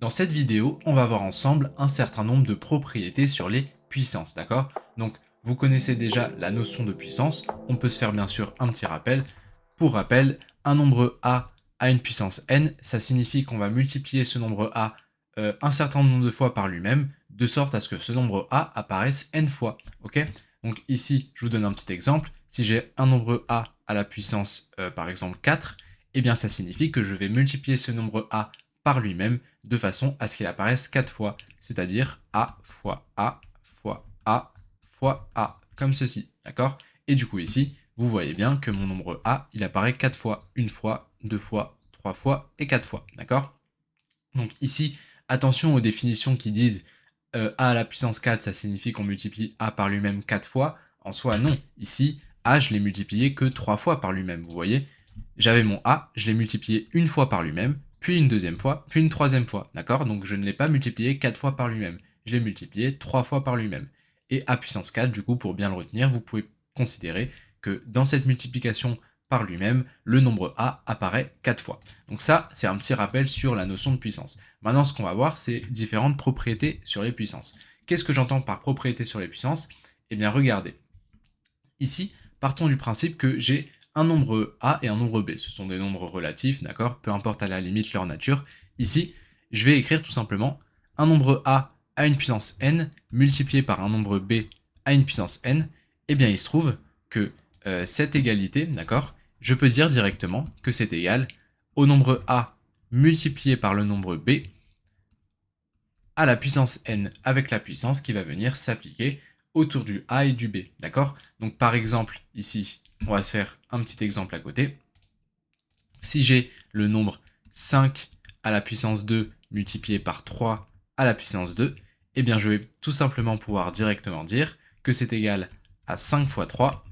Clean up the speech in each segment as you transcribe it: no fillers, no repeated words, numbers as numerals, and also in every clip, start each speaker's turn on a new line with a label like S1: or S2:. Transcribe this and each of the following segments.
S1: Dans cette vidéo, on va voir ensemble un certain nombre de propriétés sur les puissances, d'accord? Donc, vous connaissez déjà la notion de puissance, on peut se faire bien sûr un petit rappel. Pour rappel, un nombre a une puissance n, ça signifie qu'on va multiplier ce nombre a un certain nombre de fois par lui-même, de sorte à ce que ce nombre a apparaisse n fois, ok? Donc ici, je vous donne un petit exemple. Si j'ai un nombre a à la puissance, par exemple 4, eh bien ça signifie que je vais multiplier ce nombre a par lui-même de façon à ce qu'il apparaisse 4 fois, c'est-à-dire a fois a fois a fois a, comme ceci, d'accord? Et du coup ici, vous voyez bien que mon nombre a, il apparaît 4 fois, une fois, deux fois, trois fois et 4 fois, d'accord? Donc ici, attention aux définitions qui disent a à la puissance 4, ça signifie qu'on multiplie a par lui-même 4 fois. En soi, non. Ici, a, je l'ai multiplié que 3 fois par lui-même, vous voyez? J'avais mon a, je l'ai multiplié une fois par lui-même, puis une deuxième fois, puis une troisième fois, d'accord? Donc je ne l'ai pas multiplié 4 fois par lui-même, je l'ai multiplié 3 fois par lui-même. Et a puissance 4, du coup, pour bien le retenir, vous pouvez considérer que dans cette multiplication par lui-même, le nombre a apparaît 4 fois. Donc ça, c'est un petit rappel sur la notion de puissance. Maintenant, ce qu'on va voir, c'est différentes propriétés sur les puissances. Qu'est-ce que j'entends par propriété sur les puissances? Eh bien, regardez. Ici, partons du principe que j'ai un nombre a et un nombre b. Ce sont des nombres relatifs, d'accord? Peu importe à la limite leur nature. Ici, je vais écrire tout simplement un nombre a une puissance n multiplié par un nombre b à une puissance n. Eh bien, il se trouve que cette égalité, d'accord, je peux dire directement que c'est égal au nombre a multiplié par le nombre b à la puissance n avec la puissance qui va venir s'appliquer autour du a et du b, d'accord? Donc par exemple, ici, on va se faire un petit exemple à côté. Si j'ai le nombre 5 à la puissance 2 multiplié par 3 à la puissance 2, eh bien je vais tout simplement pouvoir directement dire que c'est égal à 5 fois 3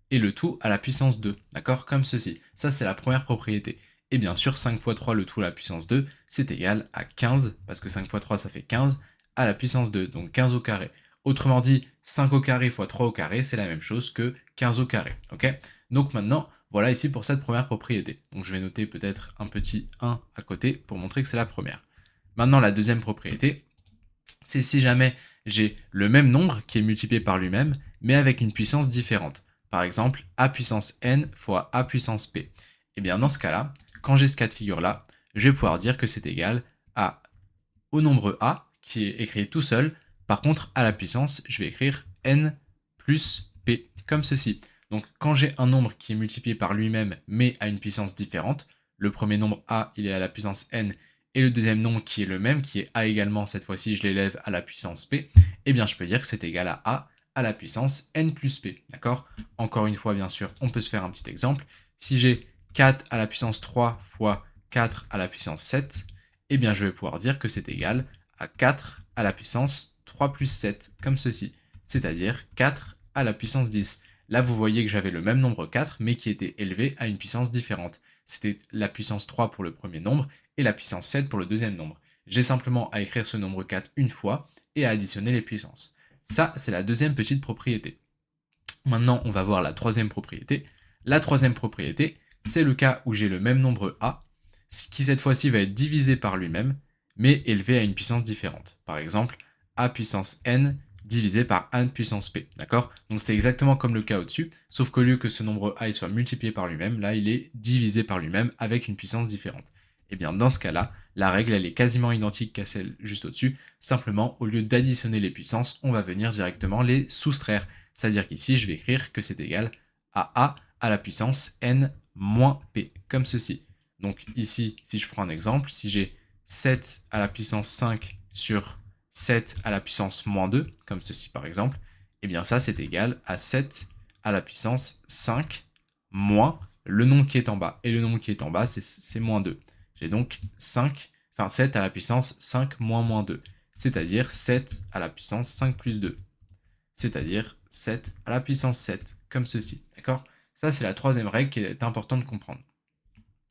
S1: et le tout à la puissance 2, d'accord? Comme ceci. Ça, c'est la première propriété. Et bien sûr, 5 fois 3, le tout à la puissance 2, c'est égal à 15, parce que 5 fois 3, ça fait 15, à la puissance 2, donc 15 au carré. Autrement dit, 5 au carré fois 3 au carré, c'est la même chose que 15 au carré, ok? Donc maintenant, voilà ici pour cette première propriété. Donc je vais noter peut-être un petit 1 à côté pour montrer que c'est la première. Maintenant, la deuxième propriété, c'est si jamais j'ai le même nombre qui est multiplié par lui-même, mais avec une puissance différente. Par exemple, a puissance n fois a puissance p. Et bien dans ce cas-là, quand j'ai ce cas de figure-là, je vais pouvoir dire que c'est égal au nombre a, qui est écrit tout seul. Par contre, à la puissance, je vais écrire n plus p, comme ceci. Donc quand j'ai un nombre qui est multiplié par lui-même, mais à une puissance différente, le premier nombre a, il est à la puissance n, et le deuxième nombre qui est le même, qui est a également, cette fois-ci je l'élève à la puissance p, eh bien je peux dire que c'est égal à la puissance n plus p, d'accord? Encore une fois, bien sûr, on peut se faire un petit exemple. Si j'ai 4 à la puissance 3 fois 4 à la puissance 7, eh bien je vais pouvoir dire que c'est égal à 4 à la puissance 3 plus 7, comme ceci, c'est-à-dire 4 à la puissance 10. Là, vous voyez que j'avais le même nombre 4, mais qui était élevé à une puissance différente. C'était la puissance 3 pour le premier nombre et la puissance 7 pour le deuxième nombre. J'ai simplement à écrire ce nombre 4 une fois et à additionner les puissances. Ça, c'est la deuxième petite propriété. Maintenant, on va voir la troisième propriété. La troisième propriété, c'est le cas où j'ai le même nombre a, qui cette fois-ci va être divisé par lui-même, mais élevé à une puissance différente. Par exemple, a puissance n divisé par a puissance p, d'accord? Donc c'est exactement comme le cas au-dessus, sauf qu'au lieu que ce nombre a il soit multiplié par lui-même, là il est divisé par lui-même avec une puissance différente. Et bien dans ce cas-là, la règle elle est quasiment identique qu'à celle juste au-dessus, simplement au lieu d'additionner les puissances, on va venir directement les soustraire. C'est-à-dire qu'ici je vais écrire que c'est égal à a à la puissance n moins p, comme ceci. Donc ici, si je prends un exemple, si j'ai 7 à la puissance 5 sur 7 à la puissance moins 2, comme ceci par exemple, et bien ça c'est égal à 7 à la puissance 5 moins le nombre qui est en bas. Et le nombre qui est en bas, c'est moins 2. J'ai donc 7 à la puissance 5 moins 2, c'est-à-dire 7 à la puissance 5 plus 2, c'est-à-dire 7 à la puissance 7, comme ceci, d'accord? Ça, c'est la troisième règle qui est importante de comprendre.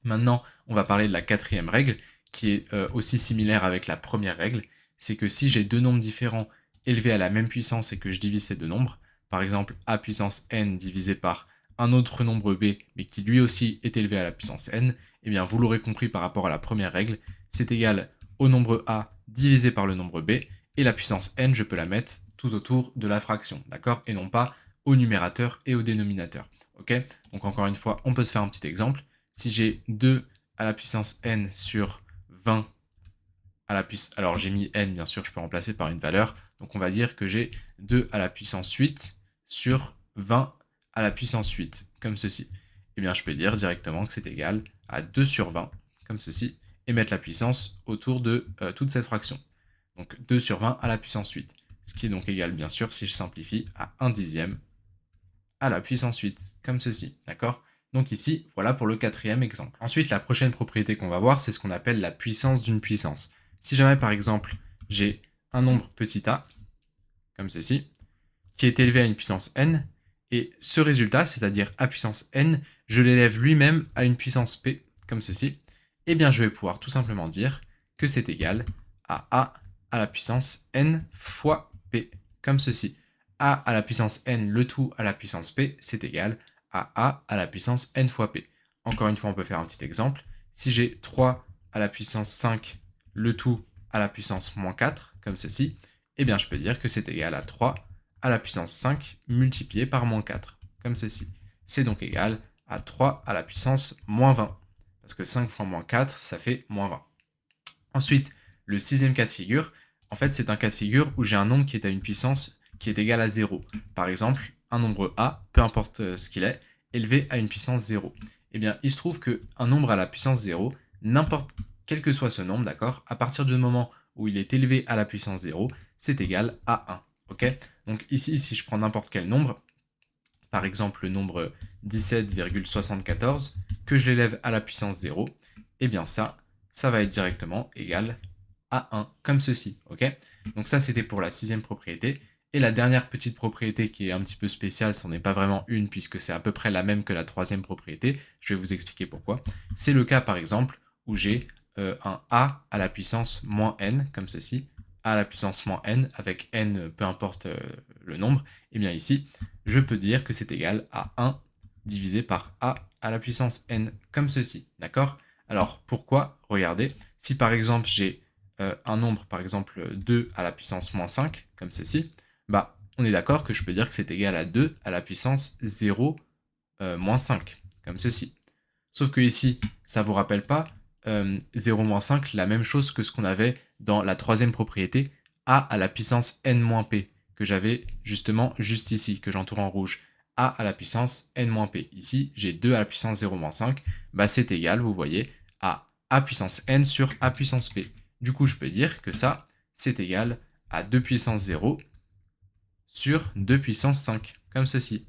S1: Maintenant, on va parler de la quatrième règle, qui est aussi similaire avec la première règle, c'est que si j'ai deux nombres différents élevés à la même puissance et que je divise ces deux nombres, par exemple a puissance n divisé par un autre nombre b, mais qui lui aussi est élevé à la puissance n, eh bien vous l'aurez compris par rapport à la première règle, c'est égal au nombre a divisé par le nombre b, et la puissance n, je peux la mettre tout autour de la fraction, d'accord? Et non pas au numérateur et au dénominateur, ok? Donc encore une fois, on peut se faire un petit exemple. Si j'ai 2 à la puissance n sur 20 à la puissance... Alors j'ai mis n, bien sûr, je peux remplacer par une valeur. Donc on va dire que j'ai 2 à la puissance 8 sur 20 à la puissance 8, comme ceci. Eh bien, je peux dire directement que c'est égal à 2 sur 20, comme ceci, et mettre la puissance autour de toute cette fraction. Donc 2 sur 20 à la puissance 8. Ce qui est donc égal, bien sûr, si je simplifie, à 1 dixième à la puissance 8, comme ceci, d'accord? Donc ici, voilà pour le quatrième exemple. Ensuite, la prochaine propriété qu'on va voir, c'est ce qu'on appelle la puissance d'une puissance. Si jamais, par exemple, j'ai un nombre petit a, comme ceci, qui est élevé à une puissance n, et ce résultat, c'est-à-dire a puissance n, je l'élève lui-même à une puissance p, comme ceci, eh bien je vais pouvoir tout simplement dire que c'est égal à a à la puissance n fois p, comme ceci. A à la puissance n, le tout à la puissance p, c'est égal à la puissance n fois p. Encore une fois, on peut faire un petit exemple. Si j'ai 3 à la puissance 5, le tout à la puissance moins 4, comme ceci, eh bien je peux dire que c'est égal à 3 à la puissance 5 multiplié par moins 4, comme ceci. C'est donc égal à 3 à la puissance moins 20, parce que 5 fois moins 4, ça fait moins 20. Ensuite, le sixième cas de figure, en fait, c'est un cas de figure où j'ai un nombre qui est à une puissance qui est égale à 0. Par exemple, un nombre a, peu importe ce qu'il est, élevé à une puissance 0. Eh bien, il se trouve qu'un nombre à la puissance 0, n'importe quel que soit ce nombre, d'accord, à partir du moment où il est élevé à la puissance 0, c'est égal à 1. Ok? Donc ici, si je prends n'importe quel nombre, par exemple le nombre 17,74, que je l'élève à la puissance 0, eh bien ça va être directement égal à 1, comme ceci, ok? Donc ça, c'était pour la sixième propriété. Et la dernière petite propriété qui est un petit peu spéciale, ce n'est pas vraiment une, puisque c'est à peu près la même que la troisième propriété, je vais vous expliquer pourquoi. C'est le cas, par exemple, où j'ai un a à la puissance moins n, comme ceci, a à la puissance moins n, avec n, peu importe le nombre, et bien ici, je peux dire que c'est égal à 1 divisé par a à la puissance n, comme ceci, d'accord? Alors, pourquoi? Regardez, si par exemple j'ai un nombre, par exemple 2 à la puissance moins 5, comme ceci, bah, on est d'accord que je peux dire que c'est égal à 2 à la puissance 0 moins 5, comme ceci. Sauf que ici, ça ne vous rappelle pas 0 moins 5, la même chose que ce qu'on avait dans la troisième propriété, a à la puissance n moins p, que j'avais justement juste ici, que j'entoure en rouge. A à la puissance n moins p. Ici, j'ai 2 à la puissance 0 moins 5, bah c'est égal, vous voyez, à a puissance n sur a puissance p. Du coup, je peux dire que ça, c'est égal à 2 puissance 0 sur 2 puissance 5, comme ceci.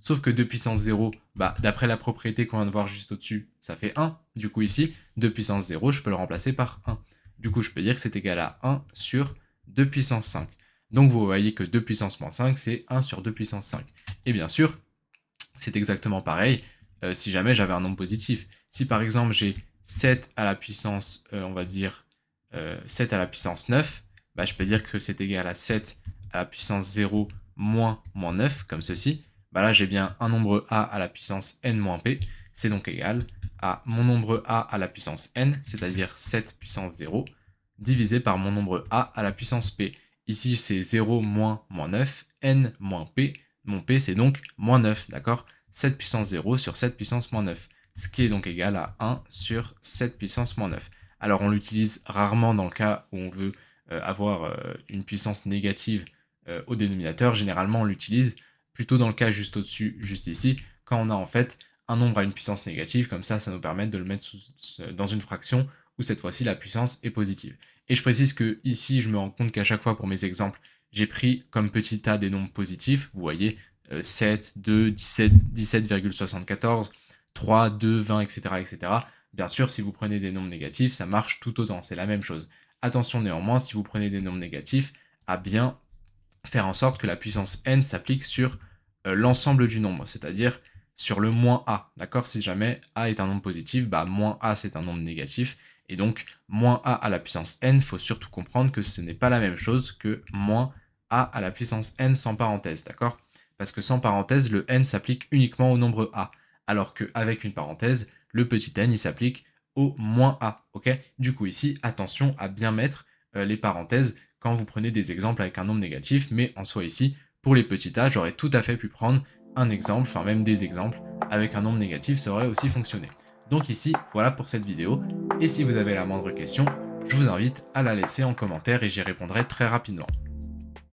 S1: Sauf que 2 puissance 0, bah, d'après la propriété qu'on vient de voir juste au-dessus, ça fait 1. Du coup ici, 2 puissance 0, je peux le remplacer par 1. Du coup, je peux dire que c'est égal à 1 sur 2 puissance 5. Donc vous voyez que 2 puissance moins 5, c'est 1 sur 2 puissance 5. Et bien sûr, c'est exactement pareil si jamais j'avais un nombre positif. Si par exemple j'ai 7 à la puissance, on va dire 7 à la puissance 9, bah, je peux dire que c'est égal à 7 à la puissance 0 moins 9, comme ceci. Bah là, j'ai bien un nombre a à la puissance n moins p. C'est donc égal à mon nombre a à la puissance n, c'est-à-dire 7 puissance 0, divisé par mon nombre a à la puissance p. Ici, c'est 0 moins 9, n moins p. Mon p, c'est donc moins 9, d'accord? 7 puissance 0 sur 7 puissance moins 9, ce qui est donc égal à 1 sur 7 puissance moins 9. Alors on l'utilise rarement dans le cas où on veut avoir une puissance négative au dénominateur. Généralement on l'utilise plutôt dans le cas juste au-dessus, juste ici, quand on a en fait un nombre à une puissance négative, comme ça nous permet de le mettre dans une fraction où cette fois-ci la puissance est positive. Et je précise que ici je me rends compte qu'à chaque fois pour mes exemples, j'ai pris comme petit a des nombres positifs, vous voyez, 7, 2, 17, 17,74, 3, 2, 20, etc., etc. Bien sûr, si vous prenez des nombres négatifs, ça marche tout autant, c'est la même chose. Attention néanmoins, si vous prenez des nombres négatifs, à bien faire en sorte que la puissance n s'applique sur l'ensemble du nombre, c'est-à-dire sur le moins a, d'accord? Si jamais a est un nombre positif, bah moins a c'est un nombre négatif, et donc moins a à la puissance n, il faut surtout comprendre que ce n'est pas la même chose que moins a à la puissance n sans parenthèse, d'accord? Parce que sans parenthèse, le n s'applique uniquement au nombre a, alors qu'avec une parenthèse, le petit n il s'applique au moins a, ok? Du coup ici, attention à bien mettre les parenthèses quand vous prenez des exemples avec un nombre négatif, mais en soi ici, pour les petits a, j'aurais tout à fait pu prendre un exemple, enfin même des exemples, avec un nombre négatif, ça aurait aussi fonctionné. Donc ici, voilà pour cette vidéo, et si vous avez la moindre question, je vous invite à la laisser en commentaire et j'y répondrai très rapidement.